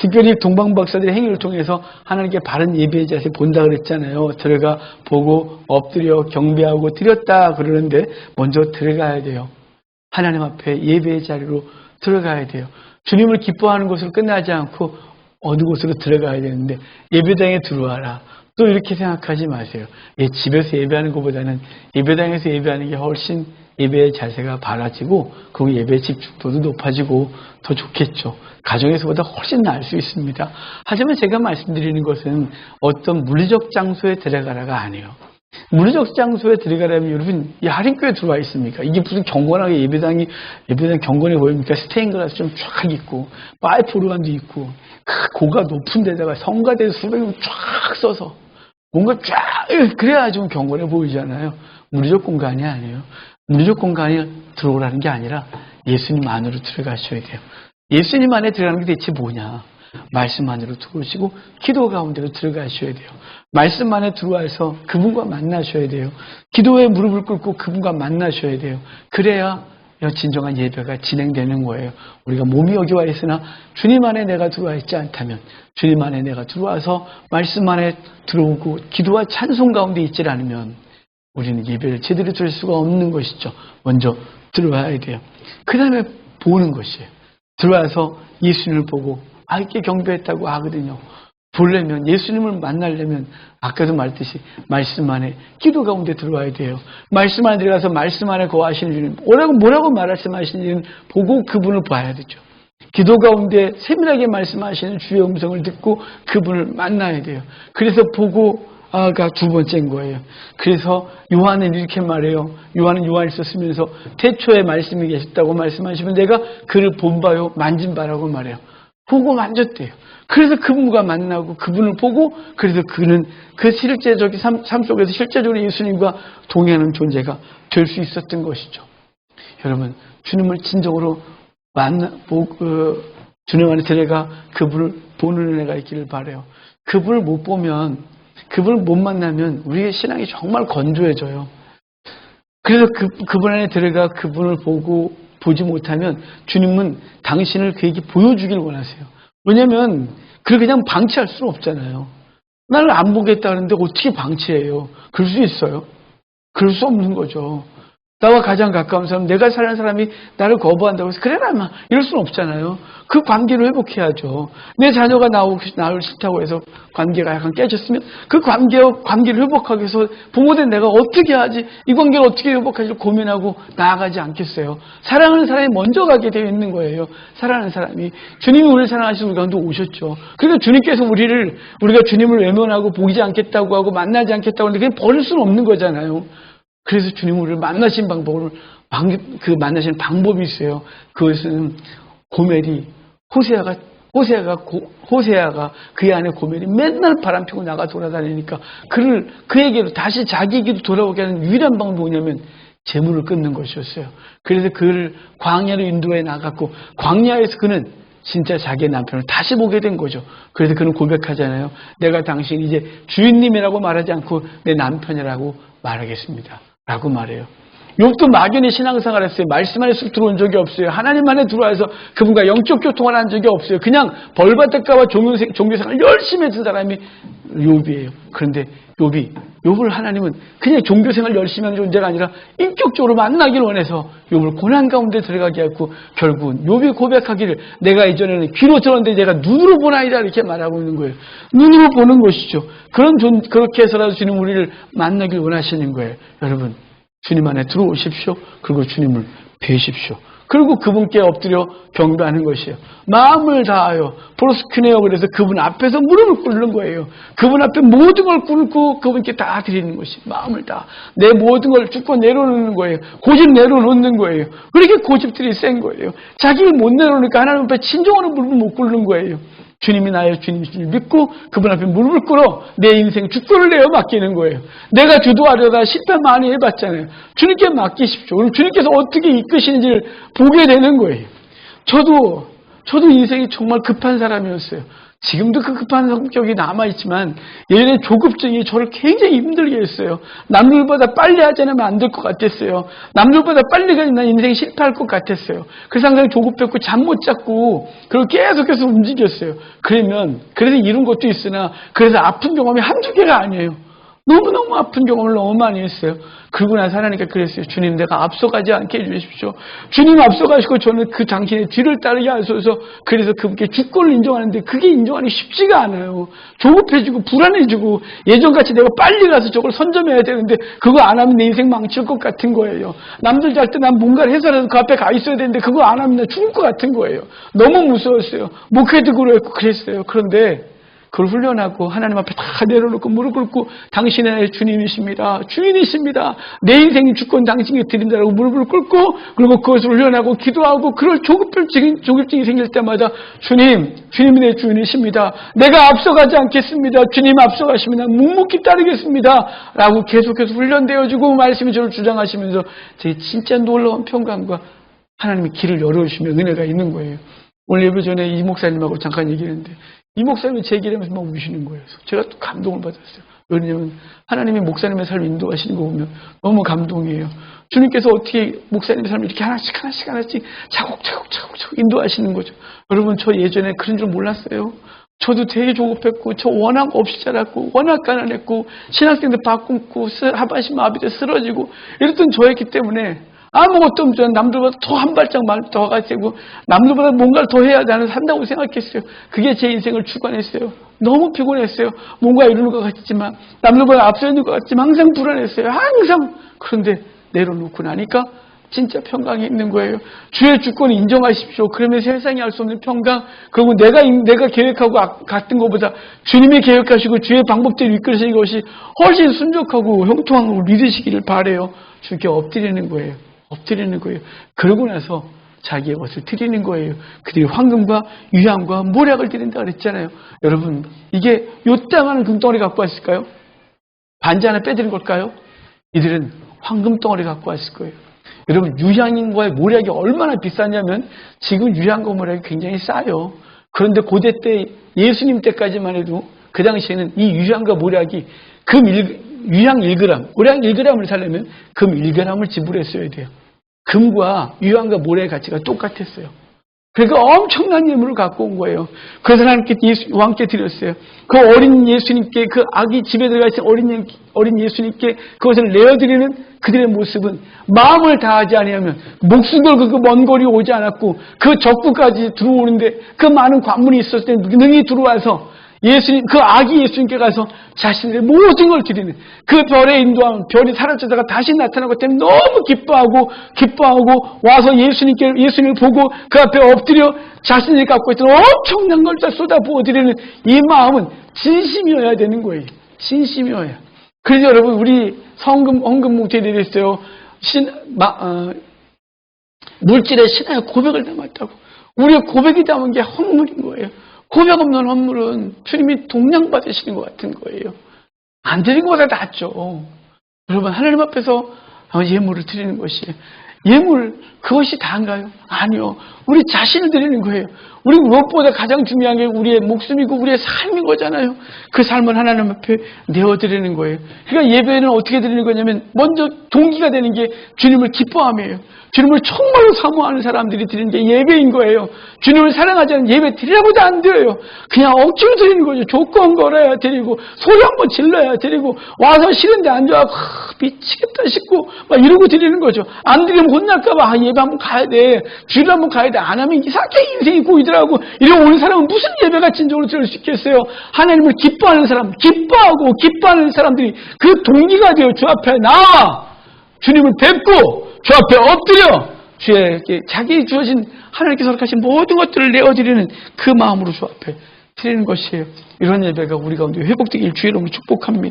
특별히 동방박사들의 행위를 통해서 하나님께 바른 예배의 자세 본다 그랬잖아요. 들어가 보고 엎드려 경배하고 드렸다 그러는데 먼저 들어가야 돼요. 하나님 앞에 예배의 자리로 들어가야 돼요. 주님을 기뻐하는 곳으로 끝나지 않고 어느 곳으로 들어가야 되는데 예배당에 들어와라. 또 이렇게 생각하지 마세요. 집에서 예배하는 것보다는 예배당에서 예배하는 게 훨씬 예배의 자세가 바라지고 그 예배의 집중도도 높아지고 더 좋겠죠. 가정에서보다 훨씬 나을 수 있습니다. 하지만 제가 말씀드리는 것은 어떤 물리적 장소에 들어가라가 아니에요. 물리적 장소에 들어가려면 여러분 이 할인교회 들어와 있습니까? 이게 무슨 경건하게 예배당 경건해 보입니까? 스테인글라스 좀 쫙 있고 파이프 오르간도 있고 고가 높은 데다가 성가대 수백명 쫙 써서 뭔가 쫙 그래야 좀 경건해 보이잖아요. 물리적 공간이 아니에요. 물리적 공간에 들어오라는 게 아니라 예수님 안으로 들어가셔야 돼요. 예수님 안에 들어가는 게 대체 뭐냐? 말씀 안으로 들어오시고 기도 가운데로 들어가셔야 돼요. 말씀 안에 들어와서 그분과 만나셔야 돼요. 기도에 무릎을 꿇고 그분과 만나셔야 돼요. 그래야 진정한 예배가 진행되는 거예요. 우리가 몸이 여기 와 있으나 주님 안에 내가 들어와 있지 않다면 주님 안에 내가 들어와서 말씀 안에 들어오고 기도와 찬송 가운데 있지 않으면 우리는 예배를 제대로 드릴 수가 없는 것이죠. 먼저 들어와야 돼요. 그 다음에 보는 것이에요. 들어와서 예수님을 보고 이렇게 경배했다고 하거든요. 보려면 예수님을 만나려면 아까도 말했듯이 말씀 안에 기도 가운데 들어와야 돼요. 말씀 안에 들어가서 말씀 안에 거하시는 주님 뭐라고 말씀하시는 주님 보고 그분을 봐야 되죠. 기도 가운데 세밀하게 말씀하시는 주의 음성을 듣고 그분을 만나야 돼요. 그래서 보고가 두 번째인 거예요. 그래서 요한은 이렇게 말해요. 요한은 요한일서 쓰면서 태초에 말씀이 계셨다고 말씀하시면 내가 그를 본 바요 만진 바라고 말해요. 보고 만졌대요. 그래서 그분과 만나고 그분을 보고 그래서 그는 그 실제적인 삶 속에서 실제적으로 예수님과 동행하는 존재가 될 수 있었던 것이죠. 여러분 주님을 진정으로 주님 안에 들어가 그분을 보는 은혜가 있기를 바라요. 그분을 못 보면 그분을 못 만나면 우리의 신앙이 정말 건조해져요. 그래서 그분 안에 들어가 그분을 보지 못하면 주님은 당신을 그에게 보여주길 원하세요. 왜냐하면 그걸 그냥 방치할 수는 없잖아요. 나를 안 보겠다 하는데 어떻게 방치해요? 그럴 수 있어요? 그럴 수 없는 거죠. 나와 가장 가까운 사람, 내가 사랑하는 사람이 나를 거부한다고 해서 그래라 마 이럴 수는 없잖아요. 그 관계를 회복해야죠. 내 자녀가 나를 싫다고 해서 관계가 약간 깨졌으면 그 관계를 회복하기 위해서 부모된 내가 어떻게 하지? 이 관계를 어떻게 회복하지? 고민하고 나아가지 않겠어요. 사랑하는 사람이 먼저 가게 되어 있는 거예요. 사랑하는 사람이. 주님이 우리를 사랑하시는 우리 가운데 오셨죠. 그러니까 주님께서 우리가 주님을 외면하고 보이지 않겠다고 하고 만나지 않겠다고 하는데 그냥 버릴 수는 없는 거잖아요. 그래서 주님이 우리를 만나신 만나시는 방법이 있어요. 그것은 고멜이 호세아가 그의 아내 고멜이 맨날 바람 피고 나가 돌아다니니까 그에게로 다시 자기에게로 돌아오게 하는 유일한 방법이 뭐냐면 재물을 끊는 것이었어요. 그래서 그를 광야로 인도해 나갔고 광야에서 그는 진짜 자기의 남편을 다시 보게 된 거죠. 그래서 그는 고백하잖아요. 내가 당신 이제 주인님이라고 말하지 않고 내 남편이라고 말하겠습니다. 라고 말해요. 욥도 막연히 신앙생활을 했어요. 말씀 안에 쑥 들어온 적이 없어요. 하나님 안에 들어와서 그분과 영적 교통을 한 적이 없어요. 그냥 벌받을까봐 종교생활을 열심히 했던 사람이 욥이에요. 그런데 욥을 하나님은 그냥 종교생활 열심히 하는 존재가 아니라 인격적으로 만나기를 원해서 욥을 고난 가운데 들어가게 했고 결국은 욥이 고백하기를 내가 이전에는 귀로 들었는데 내가 눈으로 보나이다 이렇게 말하고 있는 거예요. 눈으로 보는 것이죠. 그렇게 해서라도 주님 우리를 만나길 원하시는 거예요. 여러분 주님 안에 들어오십시오. 그리고 주님을 뵈십시오. 그리고 그분께 엎드려 경배하는 것이에요. 마음을 다하여 프로스큐네요. 그래서 그분 앞에서 무릎을 꿇는 거예요. 그분 앞에 모든 걸 꿇고 그분께 다 드리는 것이 마음을 다. 내 모든 걸 쭉 내려놓는 거예요. 고집 내려놓는 거예요. 그렇게 고집들이 센 거예요. 자기를 못 내려놓으니까 하나님 앞에 친정으로 무릎을 못 꿇는 거예요. 주님이 나의 주님을 믿고 그분 앞에 무릎을 꿇어 내 인생 주권을 내어 맡기는 거예요. 내가 주도하려다 실패 많이 해봤잖아요. 주님께 맡기십시오. 그럼 주님께서 어떻게 이끄시는지를 보게 되는 거예요. 저도 저도 인생이 정말 급한 사람이었어요. 지금도 그 급한 성격이 남아있지만 예전에 조급증이 저를 굉장히 힘들게 했어요. 남들보다 빨리 하지 않으면 안 될 것 같았어요. 남들보다 빨리 가면 난 인생이 실패할 것 같았어요. 그래서 항상 조급했고 잠 못 잤고 그리고 계속해서 움직였어요. 그래서 이런 것도 있으나 그래서 아픈 경험이 한두 개가 아니에요. 너무너무 아픈 경험을 너무 많이 했어요. 그러고 나서 하나님께 그랬어요. 주님, 내가 앞서가지 않게 해주십시오. 주님 앞서가시고 저는 그 당신의 뒤를 따르게 하소서. 그래서 그분께 주권을 인정하는데 그게 인정하기 쉽지가 않아요. 조급해지고 불안해지고 예전같이 내가 빨리 가서 저걸 선점해야 되는데 그거 안 하면 내 인생 망칠 것 같은 거예요. 남들 잘 때 난 뭔가를 해서라도 그 앞에 가 있어야 되는데 그거 안 하면 나 죽을 것 같은 거예요. 너무 무서웠어요. 목회도 그랬고 그랬어요. 그런데 그걸 훈련하고 하나님 앞에 다 내려놓고 무릎 꿇고 당신의 주님이십니다. 주인이십니다. 내 인생의 주권 당신께 드린다라고 무릎을 꿇고 그리고 그것을 훈련하고 기도하고 그럴 조급증이 생길 때마다 주님이 내 주인이십니다. 내가 앞서가지 않겠습니다. 주님 앞서가십니다. 묵묵히 따르겠습니다. 라고 계속해서 훈련되어지고 말씀이 저를 주장하시면서 제 진짜 놀라운 평강과 하나님의 길을 열어주시며 은혜가 있는 거예요. 오늘 예배 전에 이 목사님하고 잠깐 얘기했는데 이 목사님이 제 얘기를 하면서 막 우시는 거예요. 제가 또 감동을 받았어요. 왜냐하면 하나님이 목사님의 삶을 인도하시는 거 보면 너무 감동이에요. 주님께서 어떻게 목사님의 삶을 이렇게 하나씩 차곡차곡 인도하시는 거죠. 여러분, 저 예전에 그런 줄 몰랐어요. 저도 되게 조급했고 저 워낙 없이 자랐고 워낙 가난했고 신학생 때 밥 굶고 하반신 마비돼 쓰러지고 이랬던 저였기 때문에 아무것도 없죠. 남들보다 더 한 발짝 더 가지고 남들보다 뭔가를 더 해야 나는 산다고 생각했어요. 그게 제 인생을 주관했어요. 너무 피곤했어요. 뭔가 이루는 것 같지만 남들보다 앞서 있는 것 같지만 항상 불안했어요. 항상. 그런데 내려놓고 나니까 진짜 평강이 있는 거예요. 주의 주권을 인정하십시오. 그러면 세상이 알 수 없는 평강. 그리고 내가 계획하고 갔던 것보다 주님이 계획하시고 주의 방법대로 이끌으시는 것이 훨씬 순적하고 형통한 걸 믿으시기를 바라요. 주께 엎드리는 거예요. 그러고 나서 자기의 것을 드리는 거예요. 그들이 황금과 유향과 모략을 드린다 그랬잖아요. 여러분, 이게 요따만한 금덩어리 갖고 왔을까요? 반지 하나 빼드린 걸까요? 이들은 황금덩어리 갖고 왔을 거예요. 여러분, 유향과 모략이 얼마나 비싸냐면 지금 유향과 모략이 굉장히 싸요. 그런데 고대 때 예수님 때까지만 해도 그 당시에는 이 유향과 모략이 유향 1g, 모략 1g을 사려면 금 1g을 지불했어야 돼요. 금과 유향과 모략의 가치가 똑같았어요. 그러니까 엄청난 예물을 갖고 온 거예요. 그래서 하나님께 왕께 드렸어요. 그 어린 예수님께, 그 아기 집에 들어가 있는 어린 예수님께 그것을 내어드리는 그들의 모습은 마음을 다하지 아니하면 목숨 걸고 그 먼 거리 오지 않았고 그 적구까지 들어오는데 그 많은 관문이 있었을 때 능히 들어와서 그 아기 예수님께 가서 자신의 모든 걸 드리는 그 별의 인도함, 별이 사라지다가 다시 나타난 것 때문에 너무 기뻐하고 와서 예수님을 보고 그 앞에 엎드려 자신이 갖고 있던 엄청난 걸 다 쏟아부어 드리는 이 마음은 진심이어야 되는 거예요. 진심이어야. 그래서 여러분, 우리 헌금 뭉치들이 있어요. 물질의 신화의 고백을 담았다고. 우리의 고백이 담은 게 헌물인 거예요. 고백 없는 헌물은 주님이 동양 받으시는 것 같은 거예요. 안 드리는 것보다 낫죠. 여러분, 하나님 앞에서 예물을 드리는 것이 예물, 그것이 다인가요? 아니요. 우리 자신을 드리는 거예요. 우리 무엇보다 가장 중요한 게 우리의 목숨이고 우리의 삶인 거잖아요. 그 삶을 하나님 앞에 내어드리는 거예요. 그러니까 예배는 어떻게 드리는 거냐면 먼저 동기가 되는 게 주님을 기뻐함이에요. 주님을 정말로 사모하는 사람들이 드리는 게 예배인 거예요. 주님을 사랑하지 않는 예배 드리라고도 안 드려요. 그냥 억지로 드리는 거죠. 조건 걸어야 드리고 소리 한번 질러야 드리고 와서 싫은데 앉아 미치겠다 싶고 막 이러고 드리는 거죠. 안 드리면 혼날까 봐 예배 한번 가야 돼. 주일 한번 가야 돼. 안 하면 이상하게 인생이 꼬이더라고. 이러고 오는 사람은 무슨 예배가 진정으로 들을 수 있겠어요. 하나님을 기뻐하는 사람, 기뻐하는 사람들이 그 동기가 되어 주 앞에 나와 주님을 뵙고 주 앞에 엎드려 주에게 자기 주어진 하나님께서 허락하신 모든 것들을 내어드리는 그 마음으로 주 앞에 드리는 것이에요. 이런 예배가 우리 가운데 회복되길 주의 이름으로 축복합니다.